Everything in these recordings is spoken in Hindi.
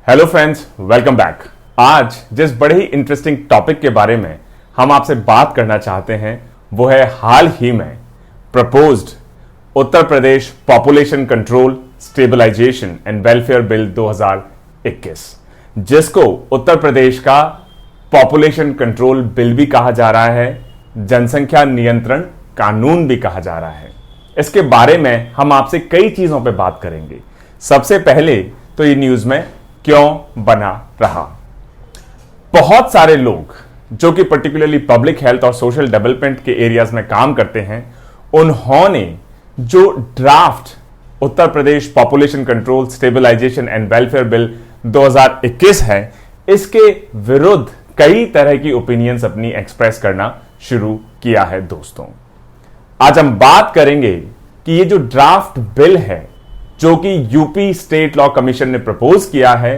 Hello friends, welcome back. आज जिस बड़े ही इंटरेस्टिंग टॉपिक के बारे में हम आपसे बात करना चाहते हैं वो है हाल ही में proposed Uttar Pradesh population control stabilization and welfare bill 2021, जिसको उत्तर प्रदेश का पॉपुलेशन कंट्रोल बिल भी कहा जा रहा है, जनसंख्या नियंत्रण कानून भी कहा जा रहा है। इसके बारे में हम आपसे कई चीजों पे बात करेंगे। सबसे पहले तो ये न्यूज में क्यों बना रहा। बहुत सारे लोग जो कि पर्टिकुलरली पब्लिक हेल्थ और सोशल डेवलपमेंट के एरियाज में काम करते हैं, उन्होंने जो draft Uttar Pradesh population control stabilization and welfare bill 2021 है, इसके विरुद्ध कई तरह की ओपिनियंस अपनी एक्सप्रेस करना शुरू किया है। दोस्तों, आज हम बात करेंगे कि ये जो ड्राफ्ट बिल है जो कि यूपी स्टेट लॉ कमीशन ने प्रपोज किया है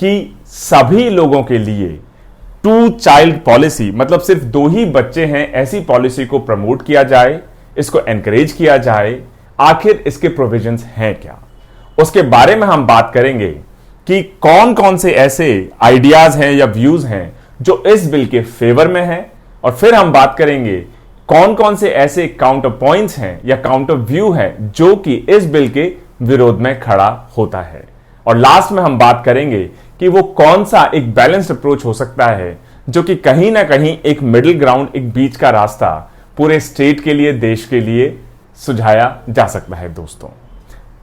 कि सभी लोगों के लिए 2 चाइल्ड पॉलिसी, मतलब सिर्फ 2 ही बच्चे हैं, ऐसी पॉलिसी को प्रमोट किया जाए, इसको एनकरेज किया जाए। आखिर इसके प्रोविजंस हैं क्या, उसके बारे में हम बात करेंगे कि कौन कौन से ऐसे आइडियाज हैं या व्यूज हैं जो इस बिल के फेवर में हैं, और फिर हम बात करेंगे कौन कौन से ऐसे काउंटर पॉइंट्स हैं या काउंटर व्यू है जो कि इस बिल के विरोध में खड़ा होता है। और लास्ट में हम बात करेंगे कि वो कौन सा एक बैलेंस्ड अप्रोच हो सकता है जो कि कहीं ना कहीं एक मिडिल ग्राउंड, एक बीच का रास्ता पूरे स्टेट के लिए, देश के लिए सुझाया जा सकता है। दोस्तों,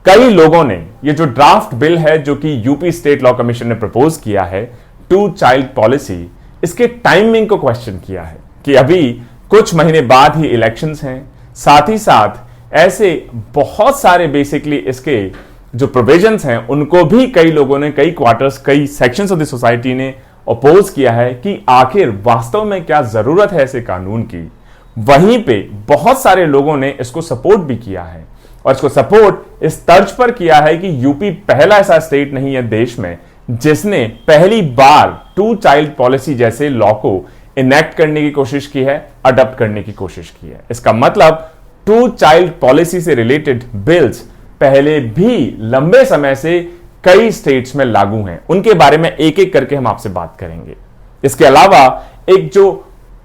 कई लोगों ने ये जो ड्राफ्ट बिल है जो कि यूपी स्टेट लॉ कमीशन ने प्रपोज किया है, 2 चाइल्ड पॉलिसी, इसके टाइमिंग को क्वेश्चन किया है कि अभी कुछ महीने बाद ही इलेक्शंस हैं, साथ ही साथ ऐसे बहुत सारे बेसिकली इसके जो प्रोविजंस हैं उनको भी कई लोगों ने, कई क्वार्टर्स, कई सेक्शंस ऑफ द सोसाइटी ने अपोज किया है कि आखिर वास्तव में क्या जरूरत है ऐसे कानून की। वहीं पे बहुत सारे लोगों ने इसको सपोर्ट भी किया है, और इसको सपोर्ट इस तर्ज पर किया है कि यूपी पहला ऐसा स्टेट नहीं है देश में जिसने पहली बार 2 चाइल्ड पॉलिसी जैसे लॉ को इनेक्ट करने की कोशिश की है, अडॉप्ट करने की कोशिश की है। इसका मतलब 2 चाइल्ड पॉलिसी से रिलेटेड बिल्स पहले भी लंबे समय से कई स्टेट्स में लागू हैं, उनके बारे में एक एक करके हम आपसे बात करेंगे। इसके अलावा एक जो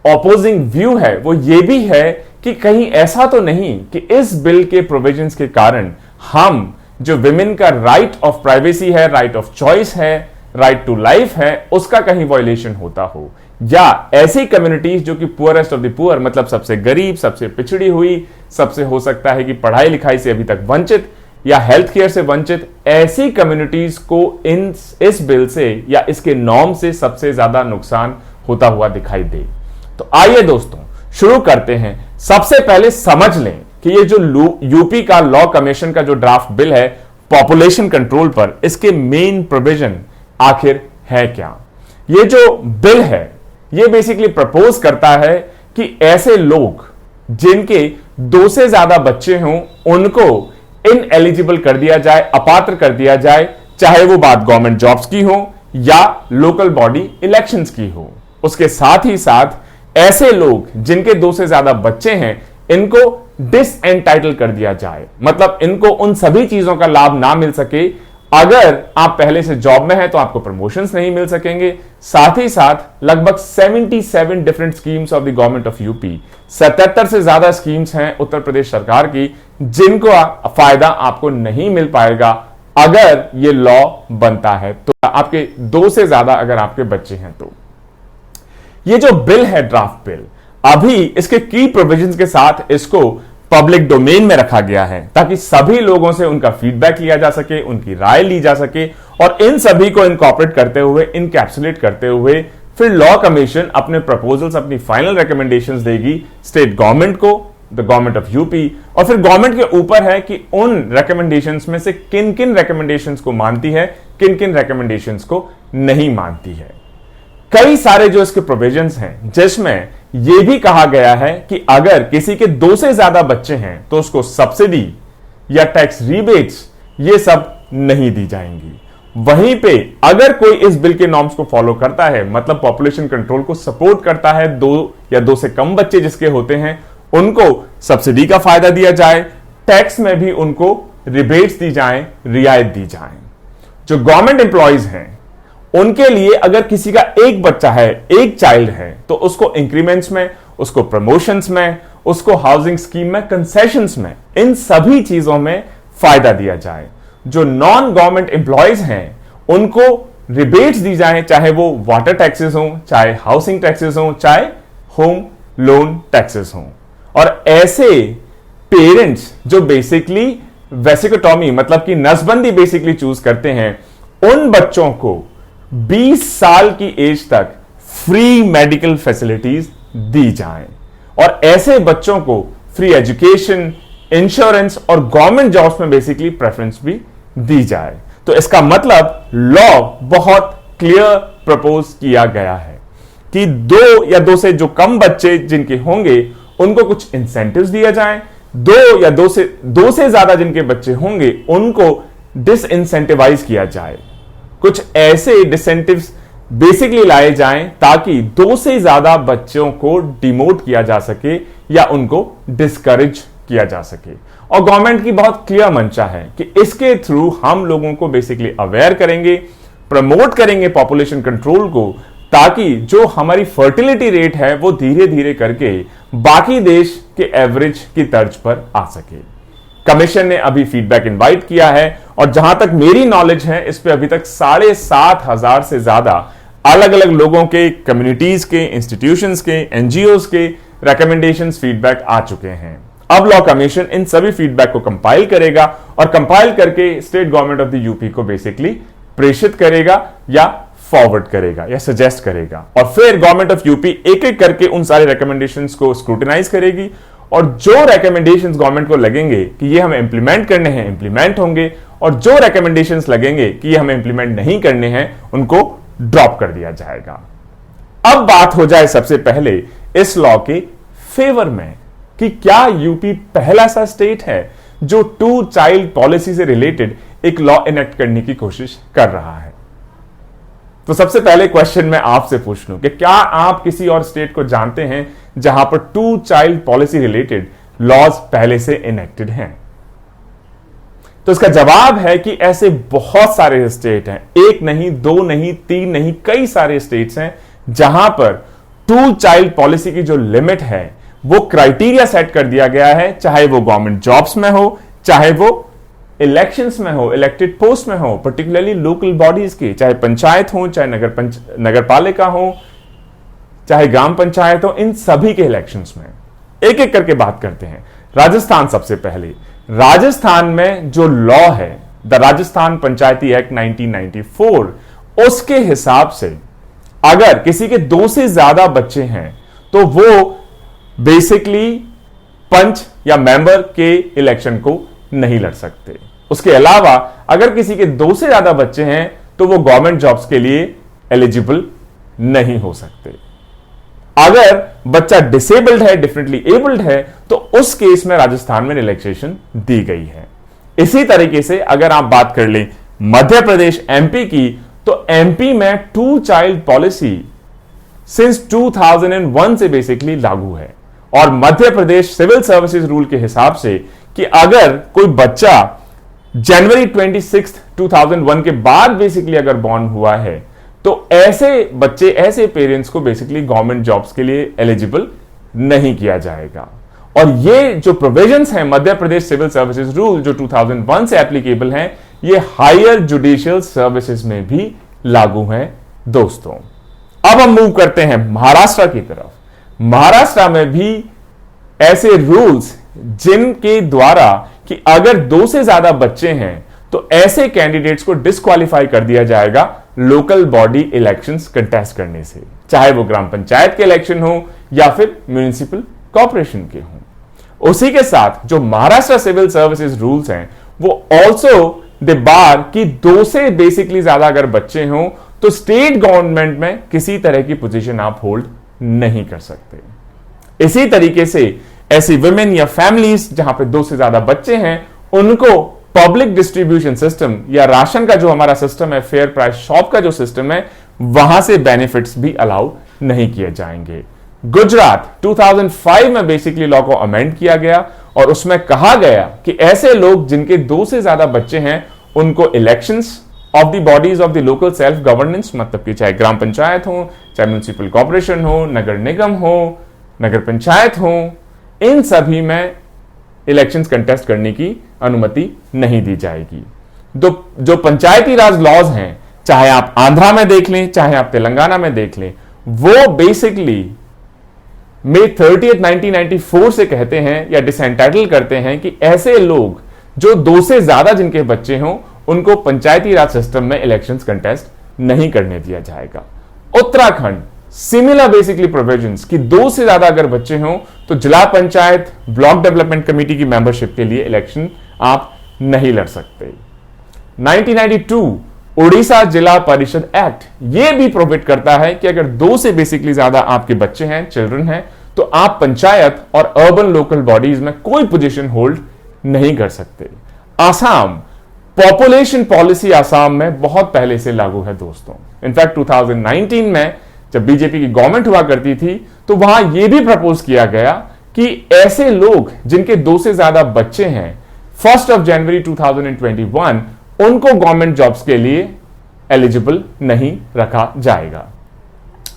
ऑपोजिंग व्यू है वो ये भी है कि कहीं ऐसा तो नहीं कि इस बिल के प्रोविजंस के कारण हम जो विमेन का राइट ऑफ प्राइवेसी है, राइट ऑफ चॉइस है, राइट टू लाइफ है, उसका कहीं वायलेशन होता हो, या ऐसी कम्युनिटीज जो कि पुअरेस्ट ऑफ द पुअर, मतलब सबसे गरीब, सबसे पिछड़ी हुई, सबसे हो सकता है कि पढ़ाई लिखाई से अभी तक वंचित या हेल्थ केयर से वंचित, ऐसी कम्युनिटीज को इस बिल से या इसके नॉर्म से सबसे ज्यादा नुकसान होता हुआ दिखाई दे। तो आइए दोस्तों शुरू करते हैं। सबसे पहले समझ लें कि ये जो यूपी का लॉ कमीशन का जो ड्राफ्ट बिल है पॉपुलेशन कंट्रोल पर, इसके मेन प्रोविजन आखिर है क्या। ये जो बिल है ये बेसिकली प्रपोज करता है कि ऐसे लोग जिनके 2 से ज्यादा बच्चे हों उनको इनएलिजिबल कर दिया जाए, अपात्र कर दिया जाए, चाहे वो बात गवर्नमेंट जॉब्स की हो या लोकल बॉडी इलेक्शंस की हो। उसके साथ ही साथ ऐसे लोग जिनके 2 से ज्यादा बच्चे हैं इनको डिसएंटाइटल कर दिया जाए, मतलब इनको उन सभी चीजों का लाभ ना मिल सके। अगर आप पहले से जॉब में हैं तो आपको प्रमोशंस नहीं मिल सकेंगे। साथ ही साथ लगभग 77 different schemes of the government of UP, 77 से ज्यादा स्कीम्स हैं उत्तर प्रदेश सरकार की जिनको फायदा आपको नहीं मिल पाएगा अगर ये लॉ बनता है तो, आपके 2 से ज्यादा अगर आपके बच्चे हैं तो। ये जो बिल है ड्राफ्ट बिल, अभी इसके की प्रोविजंस के साथ इसको पब्लिक डोमेन में रखा गया है ताकि सभी लोगों से उनका फीडबैक लिया जा सके, उनकी राय ली जा सके, और इन सभी को इनकॉर्पोरेट करते हुए, इनकैप्सुलेट करते हुए फिर लॉ कमीशन अपने प्रपोजल्स, अपनी फाइनल रिकमेंडेशंस देगी स्टेट गवर्नमेंट को, द गवर्नमेंट ऑफ यूपी, और फिर गवर्नमेंट के ऊपर है कि उन रिकमेंडेशंस में से किन किन रिकमेंडेशंस को मानती है, किन किन रिकमेंडेशंस को नहीं मानती है। कई सारे जो इसके प्रोविजंस हैं जिसमें यह भी कहा गया है कि अगर किसी के 2 से ज्यादा बच्चे हैं तो उसको सब्सिडी या टैक्स रिबेट्स ये सब नहीं दी जाएंगी। वहीं पे अगर कोई इस बिल के नॉर्म्स को फॉलो करता है, मतलब पॉपुलेशन कंट्रोल को सपोर्ट करता है, 2 या 2 से कम बच्चे जिसके होते हैं उनको सब्सिडी का फायदा दिया जाए, टैक्स में भी उनको रिबेट्स दी जाएं, रियायत दी जाए। जो गवर्नमेंट एम्प्लॉयज हैं उनके लिए अगर किसी का एक बच्चा है, एक चाइल्ड है, तो उसको इंक्रीमेंट्स में, उसको प्रमोशंस में, उसको हाउसिंग स्कीम में, कंसेशंस में, इन सभी चीजों में फायदा दिया जाए। जो नॉन गवर्नमेंट एम्प्लॉयज हैं उनको रिबेट्स दी जाए, चाहे वो वाटर टैक्सेस हो, चाहे हाउसिंग टैक्सेस हो, चाहे होम लोन टैक्सेस हो। और ऐसे पेरेंट्स जो बेसिकली वेसिकोटॉमी मतलब कि नसबंदी बेसिकली चूज करते हैं, उन बच्चों को 20 साल की एज तक फ्री मेडिकल फैसिलिटीज दी जाएं और ऐसे बच्चों को फ्री एजुकेशन, इंश्योरेंस और गवर्नमेंट जॉब्स में बेसिकली प्रेफरेंस भी दी जाए। तो इसका मतलब लॉ बहुत क्लियर प्रपोज किया गया है कि 2 या 2 से जो कम बच्चे जिनके होंगे उनको कुछ इंसेंटिव्स दिया जाए, 2 या 2 से ज्यादा जिनके बच्चे होंगे उनको डिसइंसेंटिवाइज किया जाए। कुछ ऐसे डिसेंटिव्स बेसिकली लाए जाएं ताकि 2 से ज्यादा बच्चों को डिमोट किया जा सके या उनको डिस्करेज किया जा सके। और गवर्नमेंट की बहुत क्लियर मंशा है कि इसके थ्रू हम लोगों को बेसिकली अवेयर करेंगे, प्रमोट करेंगे पॉपुलेशन कंट्रोल को, ताकि जो हमारी फर्टिलिटी रेट है वो धीरे धीरे करके बाकी देश के एवरेज की तर्ज पर आ सके। कमीशन ने अभी फीडबैक इनवाइट किया है और जहां तक मेरी नॉलेज है इस पे अभी तक 7,500 से ज्यादा अलग अलग लोगों के, कम्युनिटीज के, इंस्टीट्यूशंस के, एनजीओज के रिकमेंडेशंस, फीडबैक आ चुके हैं। अब लॉ कमीशन इन सभी फीडबैक को कंपाइल करेगा और कंपाइल करके state government of the UP को बेसिकली प्रेषित करेगा या फॉरवर्ड करेगा या सजेस्ट करेगा। और फिर गवर्नमेंट ऑफ यूपी एक एक करके उन सारे रिकमेंडेशंस को स्क्रूटिनाइज करेगी और जो रिकमेंडेशंस गवर्नमेंट को लगेंगे कि ये हमें इंप्लीमेंट करने हैं, इंप्लीमेंट होंगे, और जो रिकमेंडेशंस लगेंगे कि ये हमें इंप्लीमेंट नहीं करने हैं उनको ड्रॉप कर दिया जाएगा। अब बात हो जाए सबसे पहले इस लॉ के फेवर में कि क्या यूपी पहला सा स्टेट है जो 2 चाइल्ड पॉलिसी से रिलेटेड एक लॉ इनेक्ट करने की कोशिश कर रहा है। तो सबसे पहले क्वेश्चन मैं आपसे पूछ लूं कि क्या आप किसी और स्टेट को जानते हैं जहां पर 2 चाइल्ड पॉलिसी रिलेटेड लॉज पहले से इनेक्टेड हैं? तो इसका जवाब है कि ऐसे बहुत सारे स्टेट हैं, 1 नहीं, 2 नहीं, 3 नहीं, कई सारे स्टेट्स हैं जहां पर 2 चाइल्ड पॉलिसी की जो लिमिट है वो क्राइटेरिया सेट कर दिया गया है, चाहे वो गवर्नमेंट जॉब्स में हो, चाहे वो इलेक्शंस में हो, इलेक्टेड पोस्ट में हो, पर्टिकुलरली लोकल बॉडीज की, चाहे पंचायत हो, चाहे नगर पालिका हो, चाहे ग्राम पंचायत हो, इन सभी के इलेक्शंस में। एक एक करके बात करते हैं। राजस्थान सबसे पहले। राजस्थान में जो लॉ है, द राजस्थान पंचायती एक्ट 1994, उसके हिसाब से अगर किसी के 2 से ज्यादा बच्चे हैं तो वो बेसिकली पंच या मेंबर के इलेक्शन को नहीं लड़ सकते। उसके अलावा अगर किसी के 2 से ज्यादा बच्चे हैं तो वो गवर्नमेंट जॉब्स के लिए एलिजिबल नहीं हो सकते। अगर बच्चा डिसेबल्ड है, डिफरेंटली एबल्ड है, तो उस केस में राजस्थान में रिलैक्सेशन दी गई है। इसी तरीके से अगर आप बात कर लें मध्य प्रदेश, एमपी की, तो एमपी में 2 चाइल्ड पॉलिसी सिंस 2001 से बेसिकली लागू है। और Madhya Pradesh civil services rule के हिसाब से कि अगर कोई बच्चा जनवरी 26, 2001 के बाद बेसिकली अगर बॉर्न हुआ है तो ऐसे बच्चे, ऐसे पेरेंट्स को बेसिकली गवर्नमेंट जॉब्स के लिए एलिजिबल नहीं किया जाएगा। और ये जो प्रोविजंस हैं Madhya Pradesh civil services rule जो 2001 से एप्लीकेबल हैं, ये हायर जुडिशियल सर्विसेज में भी लागू हैं दोस्तों। अब हम मूव करते हैं महाराष्ट्र की तरफ। महाराष्ट्र में भी ऐसे रूल्स जिनके द्वारा कि अगर 2 से ज्यादा बच्चे हैं तो ऐसे कैंडिडेट्स को डिस्क्वालीफाई कर दिया जाएगा लोकल बॉडी इलेक्शंस कंटेस्ट करने से, चाहे वो ग्राम पंचायत के इलेक्शन हो या फिर म्युनिसिपल कॉर्पोरेशन के हों। उसी के साथ जो महाराष्ट्र सिविल सर्विसेज रूल्स हैं वो ऑल्सो दे बार कि 2 से बेसिकली ज्यादा अगर बच्चे हों तो स्टेट गवर्नमेंट में किसी तरह की पोजीशन आप होल्ड नहीं कर सकते। इसी तरीके से ऐसी वुमेन या फैमिलीज जहां पे 2 से ज्यादा बच्चे हैं उनको पब्लिक डिस्ट्रीब्यूशन सिस्टम या राशन का जो हमारा सिस्टम है, फेयर प्राइस शॉप का जो सिस्टम है, वहां से बेनिफिट्स भी अलाउ नहीं किए जाएंगे। गुजरात 2005 में बेसिकली लॉ को अमेंड किया गया और उसमें कहा गया कि ऐसे लोग जिनके 2 से ज्यादा बच्चे हैं उनको elections of the bodies of the local self governance, मतलब कि चाहे ग्राम पंचायत हो, चाहे म्यूनिसिपल कॉर्पोरेशन हो, नगर निगम हो, नगर पंचायत हो, इन सभी में इलेक्शंस कंटेस्ट करने की अनुमति नहीं दी जाएगी। जो पंचायती राज लॉज हैं, चाहे आप आंध्रा में देख लें, चाहे आप तेलंगाना में देख लें, वो बेसिकली मई 30, 1994 से कहते हैं या डिसएंटाइटल करते हैं कि ऐसे लोग जो 2 से ज्यादा जिनके बच्चे हों, उनको पंचायती राज सिस्टम में इलेक्शंस कंटेस्ट नहीं करने दिया जाएगा। उत्तराखंड सिमिलर बेसिकली प्रोविजंस कि 2 से ज्यादा अगर बच्चे हों तो जिला पंचायत ब्लॉक डेवलपमेंट कमेटी की मेंबरशिप के लिए इलेक्शन आप नहीं लड़ सकते। 1992 उड़ीसा जिला परिषद एक्ट यह भी प्रोविड करता है कि अगर 2 से बेसिकली ज्यादा आपके बच्चे हैं, चिल्ड्रन हैं, तो आप पंचायत और अर्बन लोकल बॉडीज में कोई पोजीशन होल्ड नहीं कर सकते। आसाम, पॉपुलेशन पॉलिसी आसाम में बहुत पहले से लागू है दोस्तों। इनफैक्ट 2019 में जब बीजेपी की गवर्नमेंट हुआ करती थी तो वहां यह भी प्रपोज किया गया कि ऐसे लोग जिनके 2 से ज्यादा बच्चे हैं 1 जनवरी 2021 उनको गवर्नमेंट जॉब्स के लिए एलिजिबल नहीं रखा जाएगा।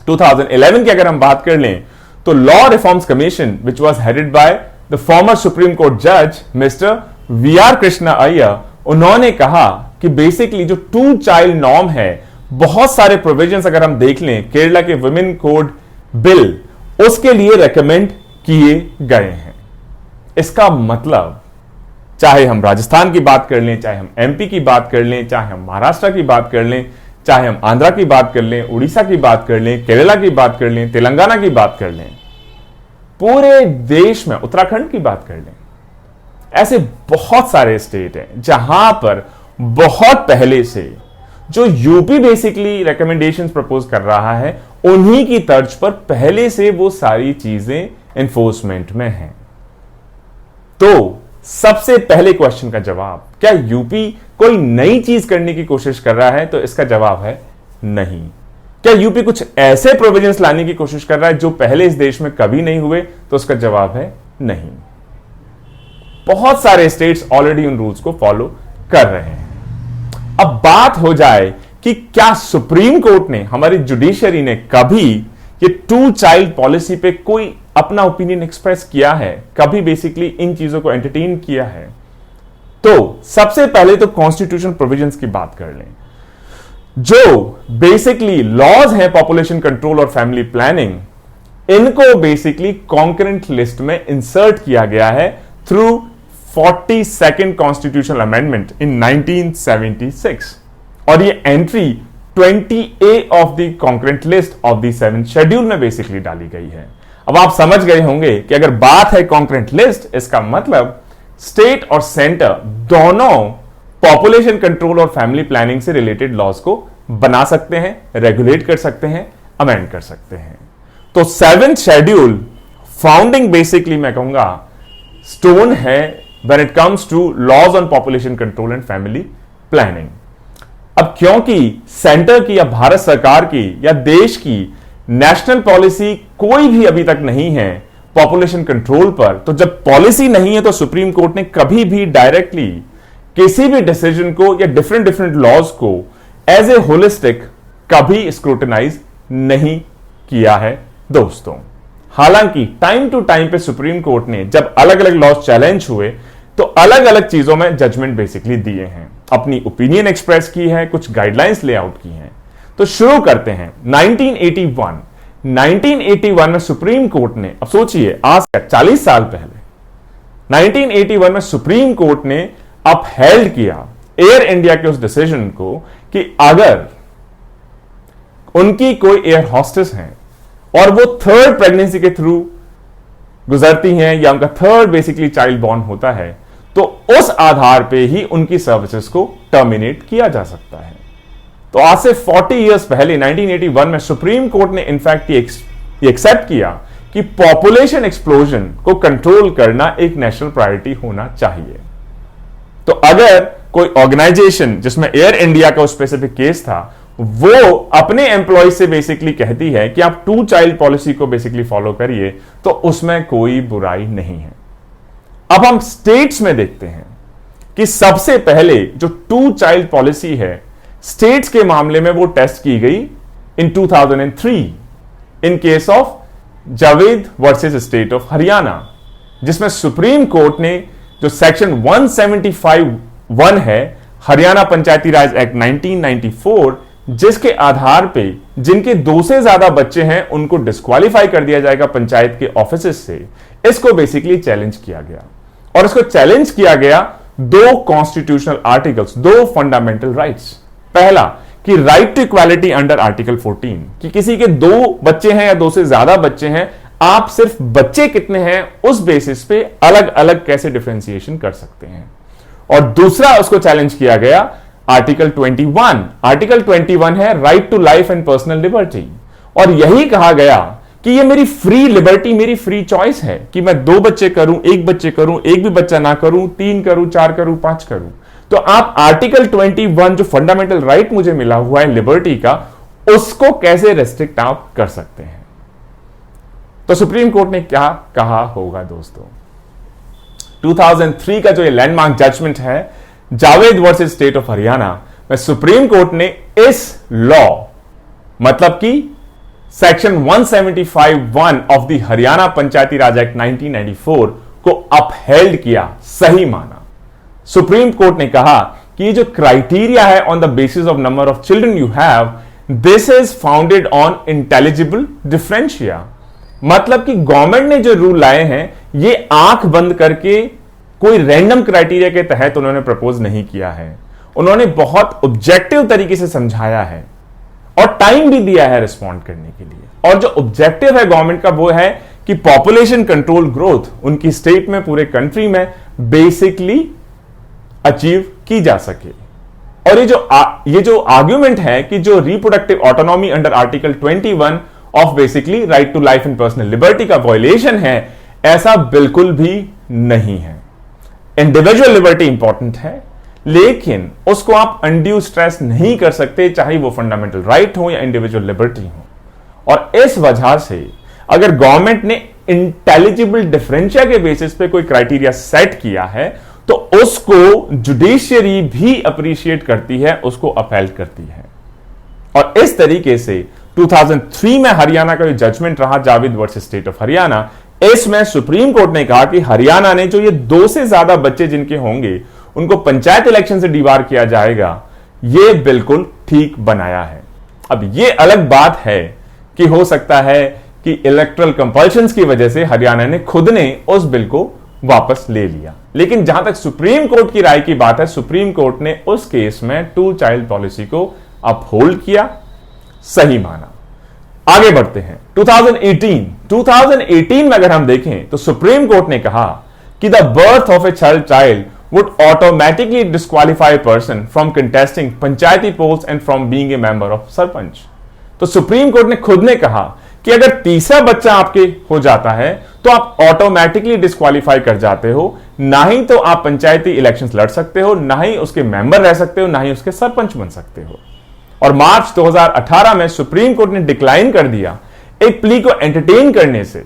2011 की अगर हम बात कर लें तो law reforms commission which was headed by the former supreme court जज मिस्टर वी.आर. कृष्णा अय्यर, उन्होंने कहा कि बेसिकली जो 2 चाइल्ड नॉर्म है, बहुत सारे प्रोविजंस अगर हम देख लें केरला के वुमेन कोड बिल, उसके लिए रेकमेंड किए गए हैं। इसका मतलब चाहे हम राजस्थान की बात कर लें, चाहे हम एमपी की बात कर लें, चाहे हम महाराष्ट्र की बात कर लें, चाहे हम आंध्रा की बात कर लें, उड़ीसा की बात कर लें, केरला की बात कर लें, तेलंगाना की बात कर लें, पूरे देश में उत्तराखंड की बात कर लें, ऐसे बहुत सारे स्टेट हैं जहां पर बहुत पहले से जो यूपी बेसिकली रिकमेंडेशंस प्रपोज कर रहा है, उन्हीं की तर्ज पर पहले से वो सारी चीजें एनफोर्समेंट में हैं। तो सबसे पहले क्वेश्चन का जवाब, क्या यूपी कोई नई चीज करने की कोशिश कर रहा है? तो इसका जवाब है नहीं। क्या यूपी कुछ ऐसे प्रोविजंस लाने की कोशिश कर रहा है जो पहले इस देश में कभी नहीं हुए? तो उसका जवाब है नहीं। बहुत सारे स्टेट्स ऑलरेडी उन रूल्स को फॉलो कर रहे हैं। अब बात हो जाए कि क्या सुप्रीम कोर्ट ने, हमारी जुडिशरी ने कभी ये 2 चाइल्ड पॉलिसी पे कोई अपना ओपिनियन एक्सप्रेस किया है, कभी बेसिकली इन चीजों को एंटरटेन किया है? तो सबसे पहले तो कॉन्स्टिट्यूशन प्रोविजंस की बात कर लें। जो बेसिकली लॉज हैं पॉपुलेशन कंट्रोल और फैमिली प्लानिंग, इनको बेसिकली कॉन्करेंट लिस्ट में इंसर्ट किया गया है through 42nd constitutional amendment in 1976 और ये entry 20A of the concurrent list of the 7th schedule में बेसिकली डाली गई है। अब आप समझ गए होंगे कि अगर बात है कॉन्करेंट लिस्ट, इसका मतलब स्टेट और सेंटर दोनों पॉपुलेशन कंट्रोल और फैमिली प्लानिंग से रिलेटेड लॉज को बना सकते हैं, रेगुलेट कर सकते हैं, अमेंड कर सकते हैं। तो 7th शेड्यूल फाउंडिंग बेसिकली मैं कहूंगा स्टोन है when it comes to laws on population control and family planning। अब क्योंकि सेंटर की या भारत सरकार की या देश की नेशनल पॉलिसी कोई भी अभी तक नहीं है पॉपुलेशन कंट्रोल पर, तो जब पॉलिसी नहीं है तो सुप्रीम कोर्ट ने कभी भी डायरेक्टली किसी भी डिसीजन को या डिफरेंट लॉज को एज ए होलिस्टिक कभी स्क्रूटिनाइज नहीं किया है दोस्तों। हालांकि टाइम टू टाइम पे सुप्रीम कोर्ट ने जब अलग अलग लॉज चैलेंज हुए तो अलग अलग चीजों में जजमेंट बेसिकली दिए हैं, अपनी ओपिनियन एक्सप्रेस की है, कुछ गाइडलाइंस लेआउट की हैं। तो शुरू करते हैं 1981 में सुप्रीम कोर्ट ने, अब सोचिए आज से 40 साल पहले 1981 में सुप्रीम कोर्ट ने अपहेल्ड किया एयर इंडिया के उस डिसीजन को कि अगर उनकी कोई एयर हॉस्टेस हैं और वो 3rd प्रेगनेंसी के थ्रू गुजरती हैं या उनका 3rd बेसिकली चाइल्ड बॉर्न होता है, तो उस आधार पे ही उनकी सर्विसेज को टर्मिनेट किया जा सकता है। तो आज से 40 इयर्स पहले 1981 में सुप्रीम कोर्ट ने इनफैक्ट ये एक्सेप्ट किया कि पॉपुलेशन एक्सप्लोजन को कंट्रोल करना एक नेशनल प्रायोरिटी होना चाहिए। तो अगर कोई ऑर्गेनाइजेशन जिसमें एयर इंडिया का स्पेसिफिक केस था, वो अपने एम्प्लॉय से बेसिकली कहती है कि आप 2 चाइल्ड पॉलिसी को बेसिकली फॉलो करिए, तो उसमें कोई बुराई नहीं है। अब हम स्टेट्स में देखते हैं कि सबसे पहले जो 2 चाइल्ड पॉलिसी है स्टेट्स के मामले में वो टेस्ट की गई इन 2003 in case of Javed versus state of Haryana, जिसमें सुप्रीम कोर्ट ने जो सेक्शन 175(1) है हरियाणा पंचायती राज एक्ट 1994, जिसके आधार पे जिनके 2 से ज्यादा बच्चे हैं उनको डिस्क्वालीफाई कर दिया जाएगा पंचायत के ऑफिसेस से, इसको बेसिकली चैलेंज किया गया। और इसको चैलेंज किया गया 2 कॉन्स्टिट्यूशनल आर्टिकल्स, 2 फंडामेंटल राइट्स। पहला कि right to equality under article 14, कि किसी के 2 बच्चे हैं या 2 से ज्यादा बच्चे हैं, आप सिर्फ बच्चे कितने हैं उस बेसिस पे अलग अलग कैसे डिफरेंशिएशन कर सकते हैं। और दूसरा उसको चैलेंज किया गया आर्टिकल 21। आर्टिकल 21 है right to life and personal liberty, और यही कहा गया कि ये मेरी फ्री लिबर्टी, मेरी फ्री चॉइस है कि मैं 2 बच्चे करूं, 1 बच्चे करूं, 1 भी बच्चा ना करूं, 3 करूं, 4 करूं, 5 करूं। तो आप आर्टिकल 21 जो फंडामेंटल राइट मुझे मिला हुआ है लिबर्टी का, उसको कैसे रेस्ट्रिक्ट आप कर सकते हैं। तो सुप्रीम कोर्ट ने क्या कहा होगा दोस्तों। 2003 का जो ये लैंडमार्क जजमेंट है Javed versus state of Haryana में, सुप्रीम कोर्ट ने इस लॉ मतलब कि section 175(1) of the Haryana Panchayati Raj act 1994 को अपहेल्ड किया, सही माना। सुप्रीम कोर्ट ने कहा कि ये जो क्राइटेरिया है on the basis of number of children you have, this is founded on intelligible differentia. मतलब कि गवर्नमेंट ने जो रूल लाए हैं ये आंख बंद करके कोई रैंडम क्राइटेरिया के तहत उन्होंने प्रपोज नहीं किया है, उन्होंने बहुत ऑब्जेक्टिव तरीके से समझाया है और टाइम भी दिया है रिस्पॉन्ड करने के लिए। और जो ऑब्जेक्टिव है गवर्नमेंट का वो है कि पॉपुलेशन कंट्रोल ग्रोथ उनकी स्टेट में, पूरे कंट्री में बेसिकली अचीव की जा सके। और ये जो आर्ग्यूमेंट है कि जो reproductive autonomy under article 21 of basically right to life and personal liberty का वायलेशन है, ऐसा बिल्कुल भी नहीं है। इंडिविजुअल लिबर्टी इंपॉर्टेंट है, लेकिन उसको आप अनड्यू स्ट्रेस नहीं कर सकते, चाहे वो फंडामेंटल राइट हो या इंडिविजुअल लिबर्टी हो। और इस वजह से अगर गवर्नमेंट ने इंटेलिजिबल डिफरेंशिया के बेसिस पे कोई क्राइटेरिया सेट किया है तो उसको जुडिशियरी भी अप्रिशिएट करती है, उसको अपहेल्ड करती है। और इस तरीके से 2003 में हरियाणा का जो जजमेंट रहा Javed versus state of Haryana, इसमें सुप्रीम कोर्ट ने कहा कि हरियाणा ने जो ये 2 से ज्यादा बच्चे जिनके होंगे उनको पंचायत इलेक्शन से डिबार किया जाएगा, ये बिल्कुल ठीक बनाया है। अब ये अलग बात है कि हो सकता है कि इलेक्ट्रल कंपल्शंस की वजह से हरियाणा ने खुद ने उस बिल को वापस ले लिया, लेकिन जहां तक सुप्रीम कोर्ट की राय की बात है, सुप्रीम कोर्ट ने उस केस में 2 चाइल्ड पॉलिसी को अपहोल्ड किया, सही माना। आगे बढ़ते हैं 2018 में अगर हम देखें तो सुप्रीम कोर्ट ने कहा कि the birth of a child would automatically disqualify a person from contesting Panchayati post and from being a member of sarpanch. तो सुप्रीम कोर्ट ने खुद ने कहा कि अगर तीसरा बच्चा आपके हो जाता है तो आप ऑटोमेटिकली डिस्क्वालीफाई कर जाते हो, ना ही तो आप पंचायती इलेक्शंस लड़ सकते हो, ना ही उसके मेंबर रह सकते हो, ना ही उसके सरपंच बन सकते हो। और मार्च 2018 में सुप्रीम कोर्ट ने डिक्लाइन कर दिया एक प्ली को एंटरटेन करने से,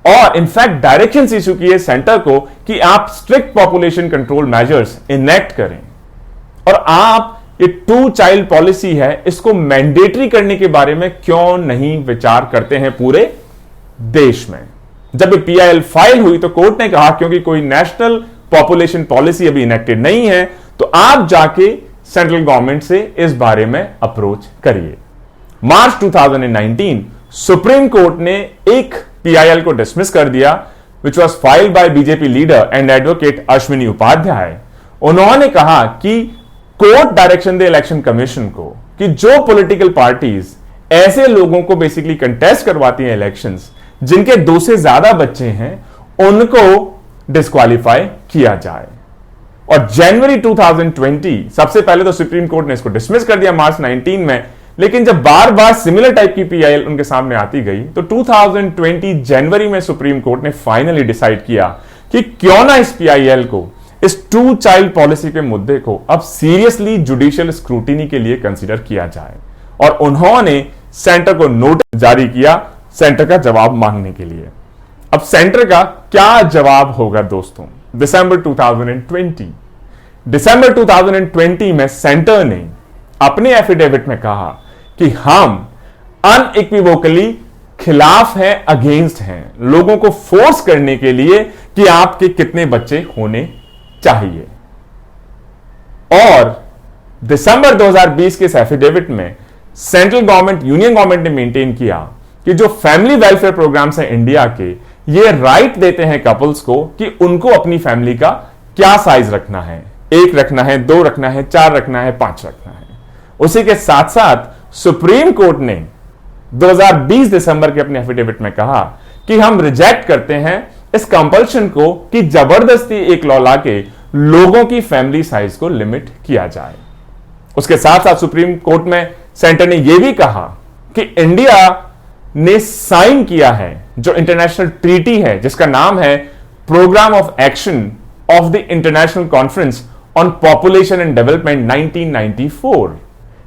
और इनफैक्ट डायरेक्शंस इशू किए सेंटर को कि आप strict population control measures enact करें। और आप ये 2 चाइल्ड पॉलिसी है, इसको मैंडेटरी करने के बारे में क्यों नहीं विचार करते हैं पूरे देश में। जब ये पीआईएल फाइल हुई तो कोर्ट ने कहा क्योंकि कोई नेशनल पॉपुलेशन पॉलिसी अभी इनेक्टेड नहीं है, तो आप जाके सेंट्रल गवर्नमेंट से इस बारे में अप्रोच करिए। मार्च 2019 सुप्रीम कोर्ट ने एक पीआईएल को डिसमिस कर दिया, which was filed by BJP leader and advocate Ashwini Upadhyay. उन्होंने कहा कि कोर्ट डायरेक्शन दे इलेक्शन कमीशन को कि जो पॉलिटिकल पार्टीज ऐसे लोगों को बेसिकली कंटेस्ट करवाती हैं इलेक्शंस जिनके 2 से ज्यादा बच्चे हैं, उनको डिस्क्वालीफाई किया जाए। और जनवरी 2020 सबसे पहले तो सुप्रीम कोर्ट ने इसको डिसमिस कर दिया मार्च 19 में, लेकिन जब बार बार सिमिलर टाइप की पीआईएल उनके सामने आती गई तो 2020 जनवरी में सुप्रीम कोर्ट ने फाइनली डिसाइड किया कि क्यों ना इस पीआईएल को, इस 2 चाइल्ड पॉलिसी के मुद्दे को अब सीरियसली जुडिशियल स्क्रूटिनी के लिए कंसीडर किया जाए। और उन्होंने सेंटर को नोटिस जारी किया सेंटर का जवाब मांगने के लिए। अब सेंटर का क्या जवाब होगा दोस्तों। दिसंबर 2020 में सेंटर ने अपने एफिडेविट में कहा कि हम अनइक्विवोकली खिलाफ हैं, अगेंस्ट हैं, लोगों को फोर्स करने के लिए कि आपके कितने बच्चे होने चाहिए। और दिसंबर 2020 के इस एफिडेविट में सेंट्रल गवर्नमेंट, यूनियन गवर्नमेंट ने मेंटेन किया कि जो फैमिली वेलफेयर प्रोग्राम्स हैं इंडिया के, ये राइट देते हैं कपल्स को कि उनको अपनी फैमिली का क्या साइज रखना है, 1 रखना है, 2 रखना है, 4 रखना है, 5 रखना है। उसी के साथ साथ सुप्रीम कोर्ट ने 2020 दिसंबर के अपने एफिडेविट में कहा कि हम रिजेक्ट करते हैं इस कंपल्शन को कि जबरदस्ती एक लॉ लाके लोगों की फैमिली साइज को लिमिट किया जाए। उसके साथ साथ सुप्रीम कोर्ट में सेंटर ने यह भी कहा कि इंडिया ने साइन किया है जो इंटरनेशनल ट्रीटी है जिसका नाम है program of action of the international conference on population and development 1994,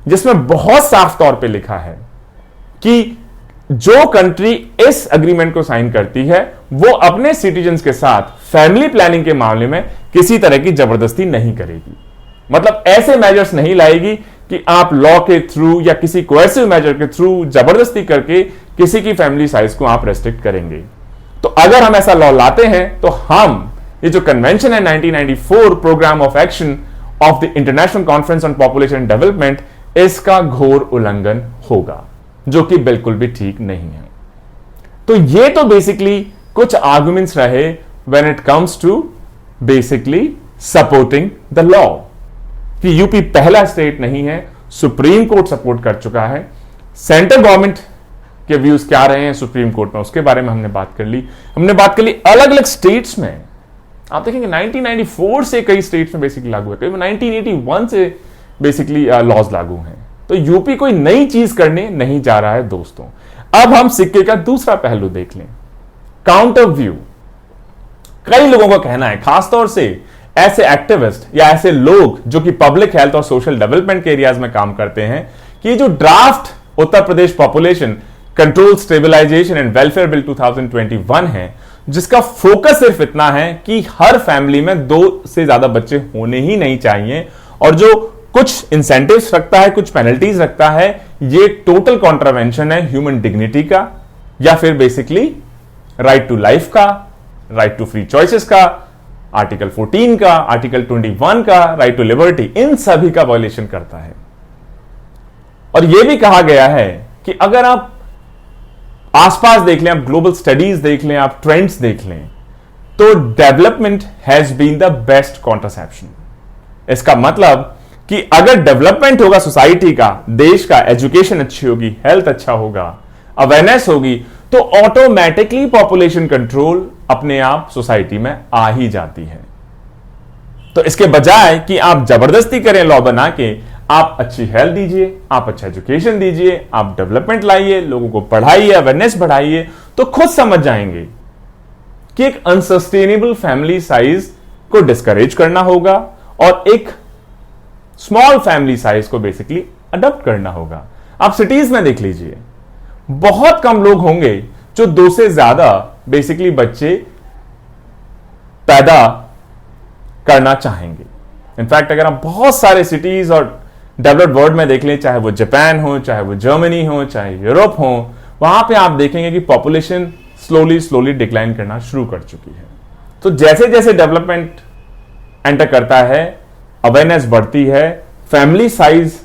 जिसमें बहुत साफ तौर पे लिखा है कि जो कंट्री इस अग्रीमेंट को साइन करती है वो अपने सिटीजन्स के साथ फैमिली प्लानिंग के मामले में किसी तरह की जबरदस्ती नहीं करेगी। मतलब ऐसे मेजर्स नहीं लाएगी कि आप लॉ के थ्रू या किसी कोएसिव मेजर के थ्रू जबरदस्ती करके किसी की फैमिली साइज को आप रेस्ट्रिक्ट करेंगे। तो अगर हम ऐसा लॉ लाते हैं तो हम ये जो कन्वेंशन है 1994 program of action of the international conference on population development, इसका घोर उल्लंघन होगा, जो कि बिल्कुल भी ठीक नहीं है। तो ये तो बेसिकली कुछ आर्गुमेंट्स रहे when it comes to basically supporting the law कि यूपी पहला स्टेट नहीं है, सुप्रीम कोर्ट सपोर्ट कर चुका है। सेंट्रल गवर्नमेंट के व्यूज क्या रहे हैं सुप्रीम कोर्ट में, उसके बारे में हमने बात कर ली। हमने बात कर ली अलग अलग स्टेट्स में। आप देखेंगे 1994 से कई स्टेट्स में बेसिकली लागू है, कई 1981 से बेसिकली लॉज लागू हैं। तो यूपी कोई नई चीज करने नहीं जा रहा है दोस्तों। अब हम सिक्के का दूसरा पहलू देख लें, काउंटर व्यू। कई लोगों का कहना है, खासतौर से ऐसे एक्टिविस्ट या ऐसे लोग जो कि पब्लिक हेल्थ और सोशल डेवलपमेंट के एरियाज में काम करते हैं, कि जो draft Uttar Pradesh population control stabilization and welfare bill 2021 है, जिसका फोकस सिर्फ इतना है कि हर फैमिली में 2 से ज्यादा बच्चे होने ही नहीं चाहिए, और जो कुछ इंसेंटिव्स रखता है, कुछ पेनल्टीज रखता है, ये टोटल कॉन्ट्रावेंशन है ह्यूमन डिग्निटी का, या फिर बेसिकली राइट टू लाइफ का, राइट टू फ्री चॉइसेस का, आर्टिकल 14 का, आर्टिकल 21 का, राइट टू लिबर्टी, इन सभी का वायलेशन करता है। और यह भी कहा गया है कि अगर आप आसपास देख लें, आप ग्लोबल स्टडीज देख लें, आप ट्रेंड्स देख लें, तो development has been the best contraception. इसका मतलब कि अगर डेवलपमेंट होगा सोसाइटी का, देश का, एजुकेशन अच्छी होगी, हेल्थ अच्छा होगा, अवेयरनेस होगी, तो ऑटोमेटिकली पॉपुलेशन कंट्रोल अपने आप सोसाइटी में आ ही जाती है। तो इसके बजाय कि आप जबरदस्ती करें लॉ बना के, आप अच्छी हेल्थ दीजिए, आप अच्छा एजुकेशन दीजिए, आप डेवलपमेंट लाइए, लोगों को पढ़ाइए, अवेयरनेस बढ़ाइए, तो खुद समझ जाएंगे कि एक अनसस्टेनेबल फैमिली साइज को डिस्करेज करना होगा और एक स्मॉल फैमिली साइज को बेसिकली अडॉप्ट करना होगा। आप सिटीज में देख लीजिए, बहुत कम लोग होंगे जो 2 से ज्यादा बेसिकली बच्चे पैदा करना चाहेंगे। इनफैक्ट अगर आप बहुत सारे सिटीज और डेवलप्ड वर्ल्ड में देख लें, चाहे वो जापान हो, चाहे वो जर्मनी हो, चाहे यूरोप हो, वहां पे आप देखेंगे कि पॉपुलेशन स्लोली डिक्लाइन करना शुरू कर चुकी है। तो जैसे जैसे डेवलपमेंट एंटर करता है, अवेयरनेस बढ़ती है, फैमिली साइज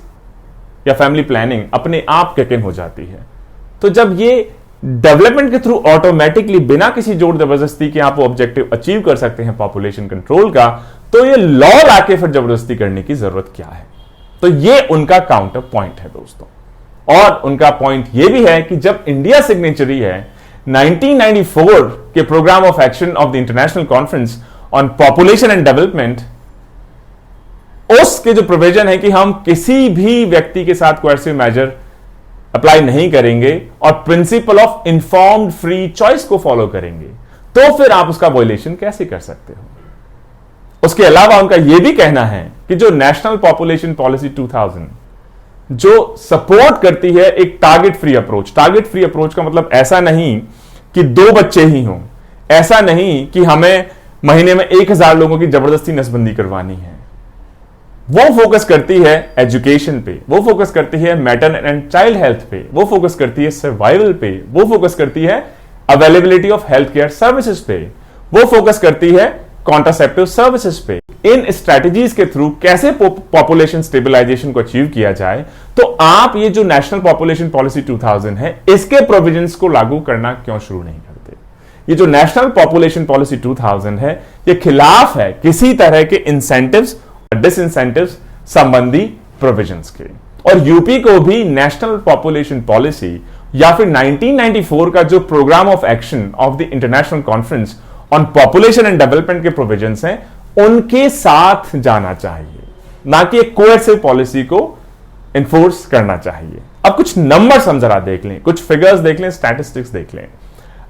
या फैमिली प्लानिंग अपने आप किक इन हो जाती है। तो जब ये डेवलपमेंट के थ्रू ऑटोमेटिकली बिना किसी जोर जबरदस्ती के आप वो ऑब्जेक्टिव अचीव कर सकते हैं पॉपुलेशन कंट्रोल का, तो ये लॉ लाके फिर जबरदस्ती करने की जरूरत क्या है? तो ये उनका काउंटर पॉइंट है दोस्तों। और उनका पॉइंट ये भी है कि जब इंडिया सिग्नेचरी है 1994 के program of action of the international conference on population and development, उसके जो प्रोविजन है कि हम किसी भी व्यक्ति के साथ कोएर्सिव मेजर अप्लाई नहीं करेंगे और principle of informed free choice को फॉलो करेंगे, तो फिर आप उसका वायलेशन कैसे कर सकते हो? उसके अलावा उनका यह भी कहना है कि जो नेशनल पॉपुलेशन पॉलिसी 2000 जो सपोर्ट करती है एक target free approach, target free approach का मतलब ऐसा नहीं कि 2 बच्चे ही हों, ऐसा नहीं कि हमें महीने में 1000 लोगों की जबरदस्ती नसबंदी करवानी है। वो फोकस करती है एजुकेशन पे, वो फोकस करती है मैटरनल एंड चाइल्ड हेल्थ पे, वो फोकस करती है सर्वाइवल पे, वो फोकस करती है availability of health care services पे, वो फोकस करती है कॉन्ट्रासेप्टिव सर्विसेज पे। इन स्ट्रेटजीज के थ्रू कैसे पॉपुलेशन स्टेबलाइजेशन को अचीव किया जाए, तो आप ये जो नेशनल पॉपुलेशन पॉलिसी 2000 है, इसके प्रोविजंस को लागू करना क्यों शुरू नहीं करते? ये जो नेशनल पॉपुलेशन पॉलिसी 2000 है, ये खिलाफ है किसी तरह के इंसेंटिव्स डिसइंसेंटिव्स संबंधी प्रोविजंस के। और यूपी को भी नेशनल पॉपुलेशन पॉलिसी या फिर 1994 का जो program of action of the international conference on population and development के प्रोविजंस हैं, उनके साथ जाना चाहिए, ना कि एक कोएर्सिव पॉलिसी को इन्फोर्स करना चाहिए। अब कुछ नंबर्स हम जरा देख लें, कुछ फिगर्स देख लें, स्टैटिस्टिक्स देख लें।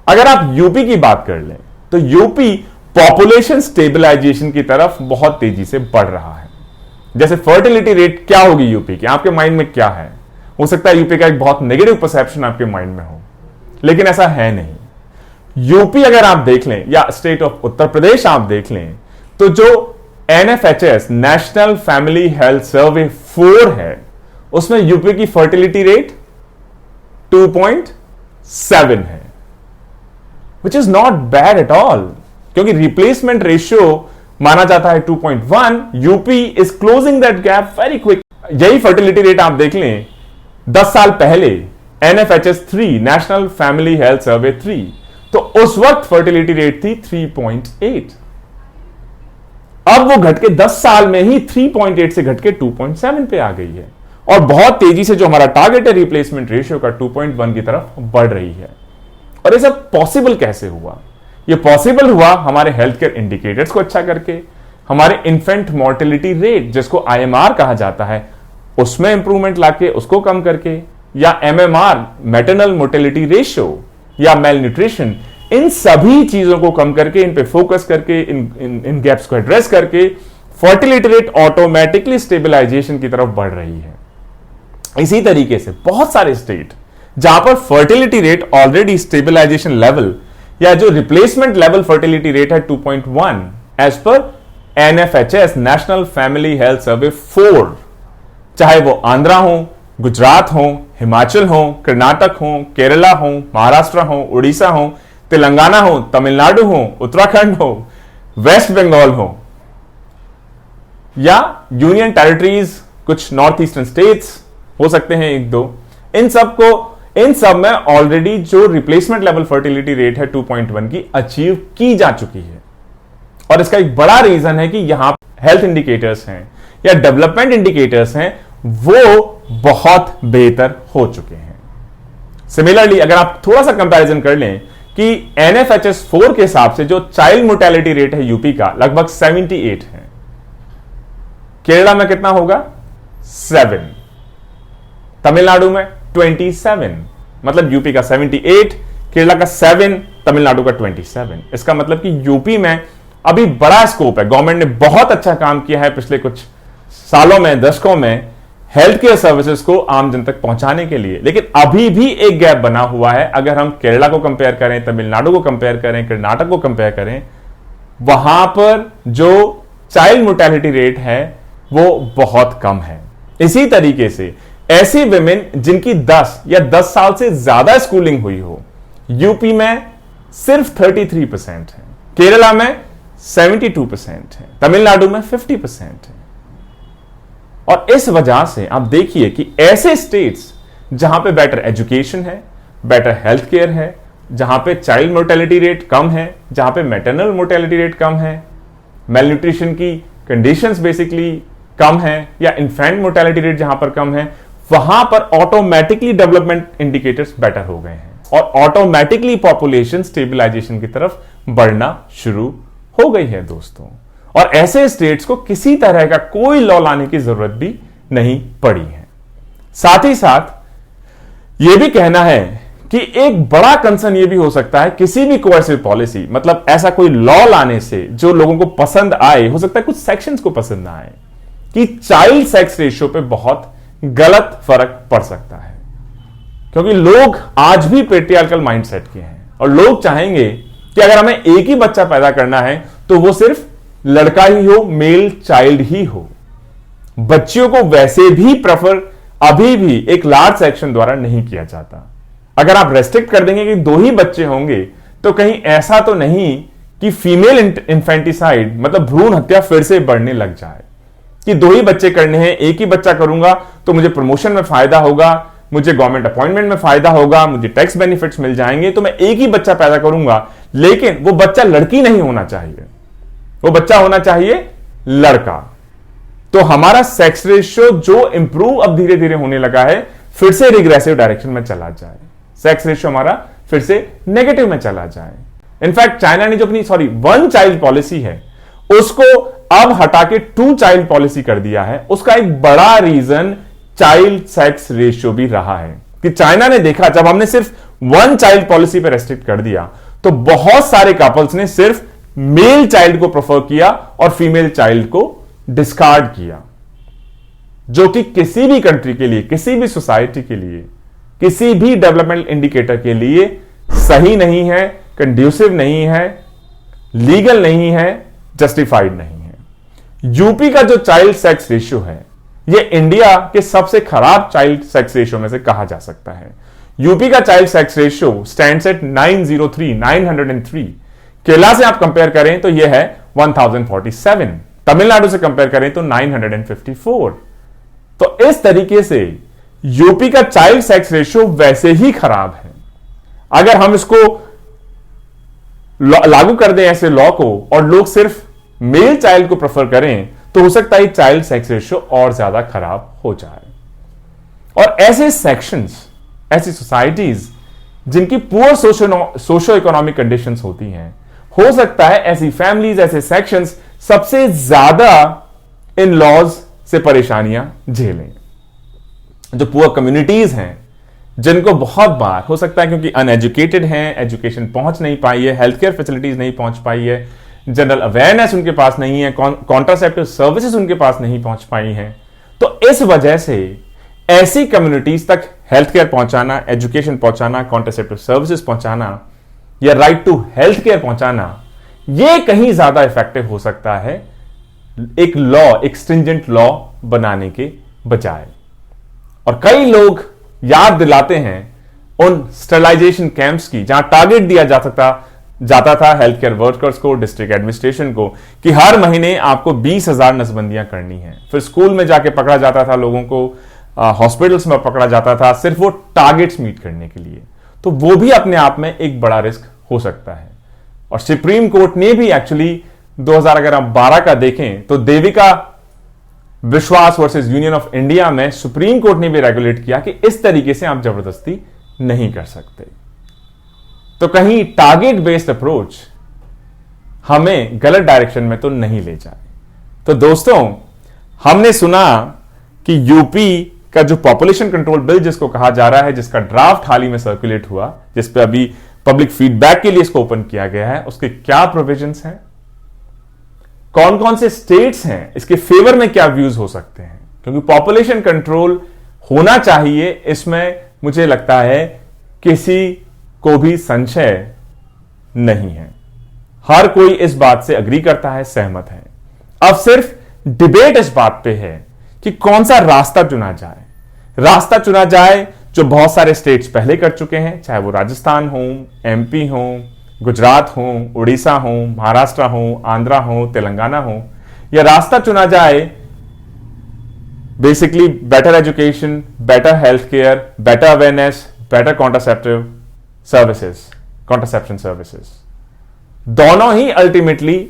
अगर आप यूपी की बात कर लें तो यूपी पॉपुलेशन स्टेबलाइजेशन की तरफ बहुत तेजी से बढ़ रहा है। जैसे फर्टिलिटी रेट क्या होगी यूपी की, आपके माइंड में क्या है? हो सकता है यूपी का एक बहुत नेगेटिव परसेप्शन आपके माइंड में हो, लेकिन ऐसा है नहीं। यूपी अगर आप देख लें या स्टेट ऑफ उत्तर प्रदेश आप देख लें, तो जो NFHS national family health survey 4 है, उसमें यूपी की फर्टिलिटी रेट 2.7 है, which is not bad at all, क्योंकि रिप्लेसमेंट रेशियो माना जाता है 2.1। UP is closing that gap very quick. यही फर्टिलिटी रेट आप देख लें 10 साल पहले NFHS 3 नेशनल फैमिली हेल्थ सर्वे 3, तो उस वक्त फर्टिलिटी रेट थी 3.8। अब वो घट के 10 साल में ही 3.8 से घट के 2.7 पे आ गई है, और बहुत तेजी से जो हमारा टारगेट है रिप्लेसमेंट रेशियो का 2.1 की तरफ बढ़ रही है। और ये सब पॉसिबल कैसे हुआ? ये पॉसिबल हुआ हमारे हेल्थ केयर इंडिकेटर्स को अच्छा करके, हमारे इन्फेंट मोर्टेलिटी रेट जिसको IMR कहा जाता है, उसमें इंप्रूवमेंट लाके उसको कम करके, या MMR मैटरनल मोर्टेलिटी रेशियो या मेल न्यूट्रिशन, इन सभी चीजों को कम करके, इन पे फोकस करके, इन गैप्स को एड्रेस करके फर्टिलिटी रेट ऑटोमेटिकली स्टेबलाइजेशन की तरफ बढ़ रही है। इसी तरीके से बहुत सारे स्टेट जहां पर fertility rate already stabilization level या जो रिप्लेसमेंट लेवल फर्टिलिटी रेट है 2.1 एज पर NFHS national family health survey 4, चाहे वो आंध्रा हो, गुजरात हो, हिमाचल हो, कर्नाटक हो, केरला हो, महाराष्ट्र हो, उड़ीसा हो, तेलंगाना हो, तमिलनाडु हो, उत्तराखंड हो, वेस्ट बंगाल हो, या यूनियन टेरिटरीज, कुछ नॉर्थ ईस्टर्न स्टेट्स हो सकते हैं, 1-2, इन सब में ऑलरेडी जो रिप्लेसमेंट लेवल फर्टिलिटी रेट है 2.1 की अचीव की जा चुकी है। और इसका एक बड़ा रीजन है कि यहां हेल्थ इंडिकेटर्स हैं या डेवलपमेंट इंडिकेटर्स हैं, वो बहुत बेहतर हो चुके हैं। सिमिलरली अगर आप थोड़ा सा कंपैरिजन कर लें कि NFHS 4 के हिसाब से जो चाइल्ड मोर्टेलिटी रेट है यूपी का लगभग 78 है, केरला में कितना होगा? 7, तमिलनाडु में 27, मतलब यूपी का 78, केरला का 7, तमिलनाडु का 27। इसका मतलब कि यूपी में अभी बड़ा स्कोप है। गवर्नमेंट ने बहुत अच्छा काम किया है पिछले कुछ सालों में, दशकों में, हेल्थ केयर सर्विसेज को आम जन तक पहुंचाने के लिए, लेकिन अभी भी एक गैप बना हुआ है। अगर हम केरला को कंपेयर करें, तमिलनाडु को कंपेयर करें, कर्नाटक को कंपेयर करें, वहां पर जो चाइल्ड मोर्टेलिटी रेट है वो बहुत कम है। इसी तरीके से ऐसी विमेन जिनकी 10 या 10 साल से ज्यादा स्कूलिंग हुई हो, यूपी में सिर्फ 33% है, केरला में 72% है, तमिलनाडु में 50% है। और इस वजह से आप देखिए कि ऐसे स्टेट्स जहां पे बेटर एजुकेशन है, बेटर हेल्थ केयर है, जहां पे चाइल्ड मोर्टेलिटी रेट कम है, जहां पे मैटरनल मोर्टेलिटी रेट कम है, मेल न्यूट्रिशन की कंडीशंस बेसिकली कम है, या इन्फेंट मोर्टेलिटी रेट जहां पर कम है, वहां पर ऑटोमेटिकली डेवलपमेंट इंडिकेटर्स बेटर हो गए हैं और ऑटोमेटिकली पॉपुलेशन स्टेबलाइजेशन की तरफ बढ़ना शुरू हो गई है दोस्तों। और ऐसे स्टेट्स को किसी तरह का कोई लॉ लाने की जरूरत भी नहीं पड़ी है। साथ ही साथ यह भी कहना है कि एक बड़ा कंसर्न यह भी हो सकता है किसी भी कोएर्सिव पॉलिसी, मतलब ऐसा कोई लॉ लाने से जो लोगों को पसंद आए, हो सकता है कुछ सेक्शंस को पसंद ना आए, कि चाइल्ड सेक्स रेशियो पे बहुत गलत फर्क पड़ सकता है। क्योंकि लोग आज भी पेट्रियार्कल माइंडसेट के हैं और लोग चाहेंगे कि अगर हमें एक ही बच्चा पैदा करना है तो वो सिर्फ लड़का ही हो, मेल चाइल्ड ही हो। बच्चियों को वैसे भी प्रेफर अभी भी एक लार्ज सेक्शन द्वारा नहीं किया जाता। अगर आप रेस्ट्रिक्ट कर देंगे कि 2 ही बच्चे होंगे, तो कहीं ऐसा तो नहीं कि फीमेल इन्फेंटिसाइड मतलब भ्रूण हत्या फिर से बढ़ने लग जाए कि 2 ही बच्चे करने हैं, एक ही बच्चा करूंगा तो मुझे प्रमोशन में फायदा होगा, मुझे गवर्नमेंट अपॉइंटमेंट में फायदा होगा, मुझे टैक्स बेनिफिट्स मिल जाएंगे, तो मैं एक ही बच्चा पैदा करूंगा। लेकिन वो बच्चा लड़की नहीं होना चाहिए, वो बच्चा होना चाहिए लड़का। तो हमारा सेक्स रेशियो जो इंप्रूव अब धीरे धीरे होने लगा है, फिर से रिग्रेसिव डायरेक्शन में चला जाए, सेक्स रेशियो हमारा फिर से नेगेटिव में चला जाए। इनफैक्ट चाइना ने जो अपनी 1 चाइल्ड पॉलिसी है उसको अब हटा के 2 चाइल्ड पॉलिसी कर दिया है। उसका एक बड़ा रीजन चाइल्ड सेक्स रेशियो भी रहा है कि चाइना ने देखा जब हमने सिर्फ 1 चाइल्ड पॉलिसी पर रेस्ट्रिक्ट कर दिया तो बहुत सारे कपल्स ने सिर्फ मेल चाइल्ड को प्रेफर किया और फीमेल चाइल्ड को डिस्कार्ड किया, जो कि किसी भी कंट्री के लिए, किसी भी सोसाइटी के लिए, किसी भी डेवलपमेंट इंडिकेटर के लिए सही नहीं है, कंड्यूसिव नहीं है, लीगल नहीं है, जस्टिफाइड नहीं है। यूपी का जो चाइल्ड सेक्स रेशियो है यह इंडिया के सबसे खराब चाइल्ड सेक्स रेशियो में से कहा जा सकता है। यूपी का child sex ratio stands eight 903। Kerala से आप कंपेयर करें तो यह है 1047, तमिलनाडु से कंपेयर करें तो 954। तो इस तरीके से यूपी का चाइल्ड सेक्स रेशियो वैसे ही खराब है। अगर हम इसको लागू कर दें ऐसे लॉ को और लोग सिर्फ मेल चाइल्ड को प्रेफर करें तो हो सकता है चाइल्ड सेक्स रेशियो और ज्यादा खराब हो जाए। और ऐसे सेक्शंस, ऐसी सोसाइटीज जिनकी पुअर सोशो इकोनॉमिक कंडीशंस होती हैं, हो सकता है ऐसी फैमिलीज, ऐसे सेक्शंस सबसे ज्यादा इन लॉज से परेशानियां झेलें। जो पुअर कम्युनिटीज हैं जिनको बहुत बार हो सकता है क्योंकि अनएजुकेटेड हैं, एजुकेशन पहुंच नहीं पाई है, हेल्थ केयर फैसिलिटीज नहीं पहुंच पाई है, जनरल अवेयरनेस उनके पास नहीं है, कॉन्ट्रासेप्टिव सर्विसेज उनके पास नहीं पहुंच पाई हैं, तो इस वजह से ऐसी कम्युनिटीज तक हेल्थ केयर पहुंचाना, एजुकेशन पहुंचाना, कॉन्ट्रासेप्टिव सर्विसेज पहुंचाना या राइट टू हेल्थ केयर पहुंचाना, यह कहीं ज्यादा इफेक्टिव हो सकता है एक लॉ, एक स्ट्रिंजेंट लॉ बनाने के बजाय। और कई लोग याद दिलाते हैं उन स्टरलाइजेशन कैंप्स की जहां टारगेट दिया जाता था हेल्थ केयर वर्कर्स को, डिस्ट्रिक्ट एडमिनिस्ट्रेशन को, कि हर महीने आपको 20,000 नसबंदियां करनी है। फिर स्कूल में जाके पकड़ा जाता था लोगों को, हॉस्पिटल्स में पकड़ा जाता था सिर्फ वो टारगेट्स मीट करने के लिए। तो वो भी अपने आप में एक बड़ा रिस्क हो सकता है। और सुप्रीम कोर्ट ने भी एक्चुअली 2012 का देखें तो देविका विश्वास वर्सेस यूनियन ऑफ इंडिया में सुप्रीम कोर्ट ने भी रेगुलेट किया कि इस तरीके से आप जबरदस्ती नहीं कर सकते। तो कहीं टारगेट बेस्ड अप्रोच हमें गलत डायरेक्शन में तो नहीं ले जाए। तो दोस्तों, हमने सुना कि यूपी का जो पॉपुलेशन कंट्रोल बिल जिसको कहा जा रहा है, जिसका ड्राफ्ट हाल ही में सर्कुलेट हुआ, जिस पे अभी पब्लिक फीडबैक के लिए इसको ओपन किया गया है, उसके क्या प्रोविजंस हैं, कौन कौन से स्टेट्स हैं, इसके फेवर में क्या व्यूज हो सकते हैं। क्योंकि पॉपुलेशन कंट्रोल होना चाहिए, इसमें मुझे लगता है किसी को भी संशय नहीं है। हर कोई इस बात से अग्री करता है, सहमत है। अब सिर्फ डिबेट इस बात पे है कि कौन सा रास्ता चुना जाए। रास्ता चुना जाए जो बहुत सारे स्टेट्स पहले कर चुके हैं, चाहे वो राजस्थान हो, एमपी हो, गुजरात हो, उड़ीसा हो, महाराष्ट्र हो, आंध्रा हो, तेलंगाना हो, या रास्ता चुना जाए basically better education, better health care, better awareness, better contraception services. दोनों ही अल्टीमेटली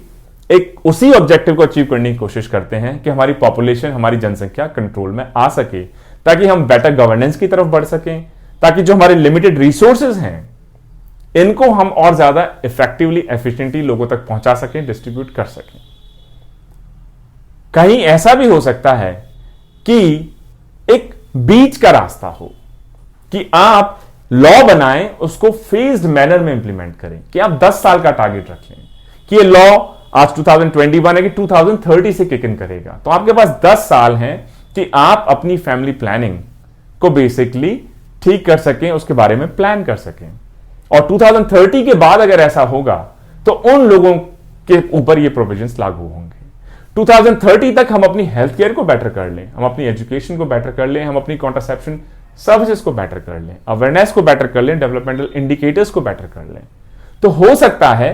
एक उसी ऑब्जेक्टिव को अचीव करने की कोशिश करते हैं कि हमारी पॉपुलेशन, हमारी जनसंख्या कंट्रोल में आ सके, ताकि हम बेटर गवर्नेंस की तरफ बढ़ सकें, ताकि जो हमारे लिमिटेड रिसोर्सेज हैं इनको हम और ज्यादा इफेक्टिवली, एफिशिएंटली लोगों तक पहुंचा सकें, डिस्ट्रीब्यूट कर सकें। कहीं ऐसा भी हो सकता है कि एक बीच का रास्ता हो कि आप लॉ बनाएं, उसको फेज्ड मैनर में इंप्लीमेंट करें, कि आप 10 साल का टारगेट रखें कि ये लॉ आज 2021 है कि 2030 से किक इन करेगा। तो आपके पास 10 साल हैं कि आप अपनी फैमिली प्लानिंग को बेसिकली ठीक कर सकें, उसके बारे में प्लान कर सकें। और 2030 के बाद अगर ऐसा होगा तो उन लोगों के ऊपर ये प्रोविजंस लागू होंगे। 2030 तक हम अपनी हेल्थ केयर को बेटर कर लें, हम अपनी एजुकेशन को बेटर कर लें, हम अपनी कॉन्ट्रासेप्शन सर्विसेज को बेटर कर लें, अवेयरनेस को बेटर कर लें, डेवलपमेंटल इंडिकेटर्स को बेटर कर लें, तो हो सकता है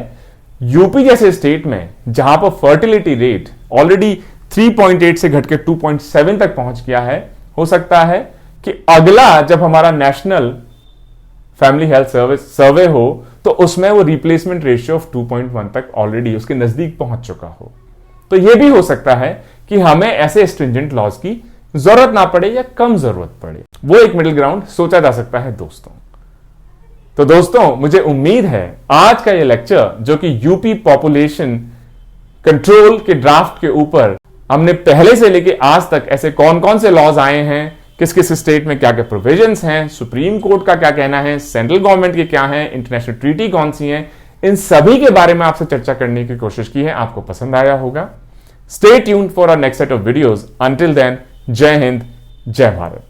यूपी जैसे स्टेट में जहां पर फर्टिलिटी रेट ऑलरेडी 3.8 से घट के 2.7 तक पहुंच गया है, हो सकता है कि अगला जब हमारा नेशनल फैमिली हेल्थ सर्वे हो तो उसमें वो रिप्लेसमेंट रेशियो ऑफ 2.1 तक ऑलरेडी उसके नजदीक पहुंच चुका हो। तो यह भी हो सकता है कि हमें ऐसे स्ट्रिंजेंट लॉज की जरूरत ना पड़े या कम जरूरत पड़े। वो एक मिडिल ग्राउंड सोचा जा सकता है दोस्तों। तो दोस्तों, मुझे उम्मीद है आज का ये लेक्चर जो कि यूपी पॉपुलेशन कंट्रोल के ड्राफ्ट के ऊपर हमने पहले से लेके आज तक ऐसे कौन कौन से लॉज आए हैं, किस किस स्टेट में क्या क्या प्रोविजंस हैं, सुप्रीम कोर्ट का क्या कहना है, सेंट्रल गवर्नमेंट के क्या है, इंटरनेशनल ट्रीटी कौन सी है, इन सभी के बारे में आपसे चर्चा करने की कोशिश की है। आपको पसंद आया होगा। Stay tuned for our next set of videos. Until then, जय हिंद, जय भारत।